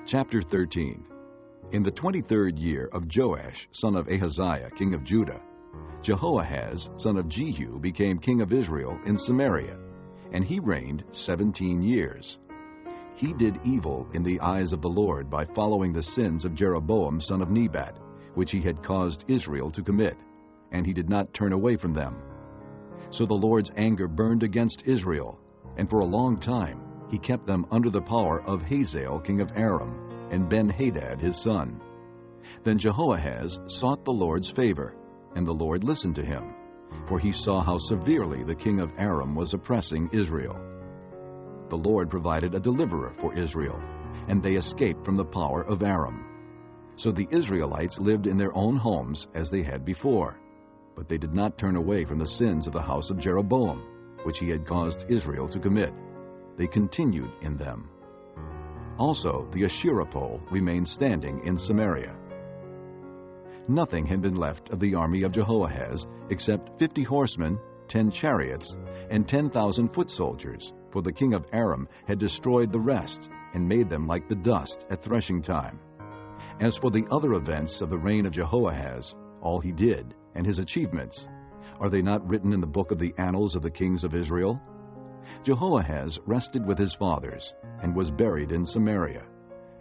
Chapter 13. In the 23rd year of Joash, son of Ahaziah, king of Judah, Jehoahaz, son of Jehu, became king of Israel in Samaria, and he reigned 17 years. He did evil in the eyes of the Lord by following the sins of Jeroboam, son of Nebat, which he had caused Israel to commit, and he did not turn away from them. So the Lord's anger burned against Israel, and for a long time he kept them under the power of Hazael, king of Aram, and Ben-Hadad his son. Then Jehoahaz sought the Lord's favor, and the Lord listened to him, for he saw how severely the king of Aram was oppressing Israel. The Lord provided a deliverer for Israel, and they escaped from the power of Aram. So the Israelites lived in their own homes as they had before, but they did not turn away from the sins of the house of Jeroboam, which he had caused Israel to commit. They continued in them. Also, the Asherah pole remained standing in Samaria. Nothing had been left of the army of Jehoahaz except 50 horsemen, 10 chariots, and 10,000 foot soldiers, for the king of Aram had destroyed the rest and made them like the dust at threshing time. As for the other events of the reign of Jehoahaz, all he did, and his achievements, are they not written in the book of the annals of the kings of Israel? Jehoahaz rested with his fathers, and was buried in Samaria,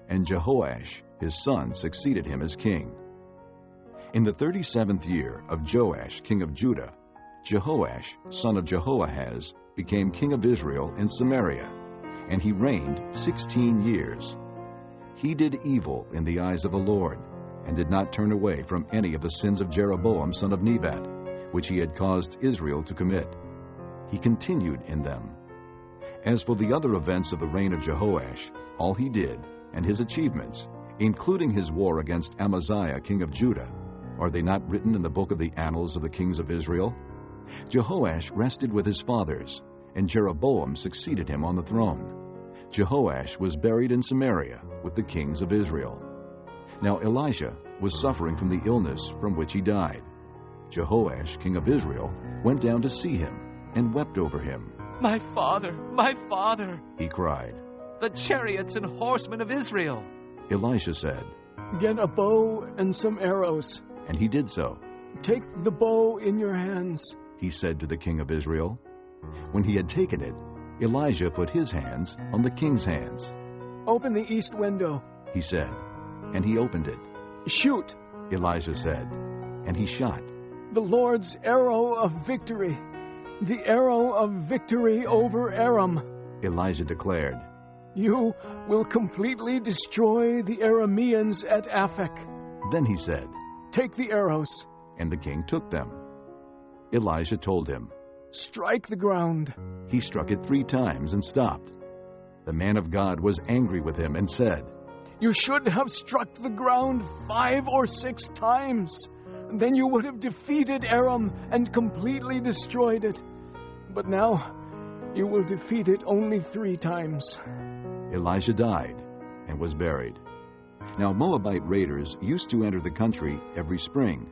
and Jehoash his son succeeded him as king. In the 37th year of Joash king of Judah, Jehoash son of Jehoahaz became king of Israel in Samaria, and he reigned 16 years. He did evil in the eyes of the Lord, and did not turn away from any of the sins of Jeroboam son of Nebat, which he had caused Israel to commit. He continued in them. As for the other events of the reign of Jehoash, all he did, and his achievements, including his war against Amaziah king of Judah, are they not written in the book of the annals of the kings of Israel? Jehoash rested with his fathers, and Jeroboam succeeded him on the throne. Jehoash was buried in Samaria with the kings of Israel. Now Elijah was suffering from the illness from which he died. Jehoash king of Israel went down to see him, and wept over him. My father, he cried. the chariots and horsemen of Israel. Elisha said, Get a bow and some arrows. and he did so. Take the bow in your hands. He said to the king of Israel. When he had taken it, Elijah put his hands on the king's hands. Open the east window. He said, and he opened it. Shoot. Elijah said, and he shot. The Lord's arrow of victory. The arrow of victory over Aram. Elijah declared. You will completely destroy the Arameans at Aphek. Then he said, Take the arrows. and the king took them. Elijah told him. Strike the ground. He struck it 3 times and stopped. The man of God was angry with him and said, You should have struck the ground 5 or 6 times. Then you would have defeated Aram and completely destroyed it. But now you will defeat it only 3 times. Elijah died and was buried. Now Moabite raiders used to enter the country every spring.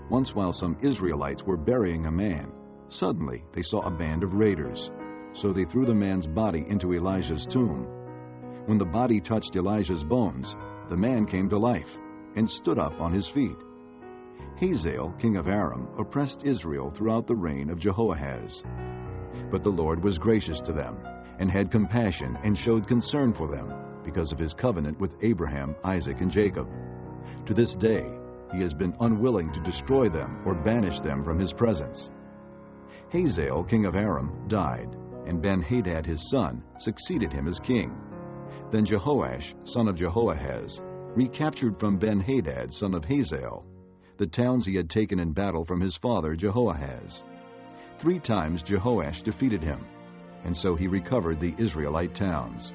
Once while some Israelites were burying a man, suddenly they saw a band of raiders. So they threw the man's body into Elijah's tomb. When the body touched Elijah's bones, the man came to life and stood up on his feet. Hazael, king of Aram, oppressed Israel throughout the reign of Jehoahaz. But the Lord was gracious to them, and had compassion and showed concern for them, because of his covenant with Abraham, Isaac, and Jacob. To this day, he has been unwilling to destroy them or banish them from his presence. Hazael, king of Aram, died, and Ben-Hadad his son succeeded him as king. Then Jehoash, son of Jehoahaz, recaptured from Ben-Hadad, son of Hazael, the towns he had taken in battle from his father Jehoahaz. 3 times Jehoash defeated him, and so he recovered the Israelite towns.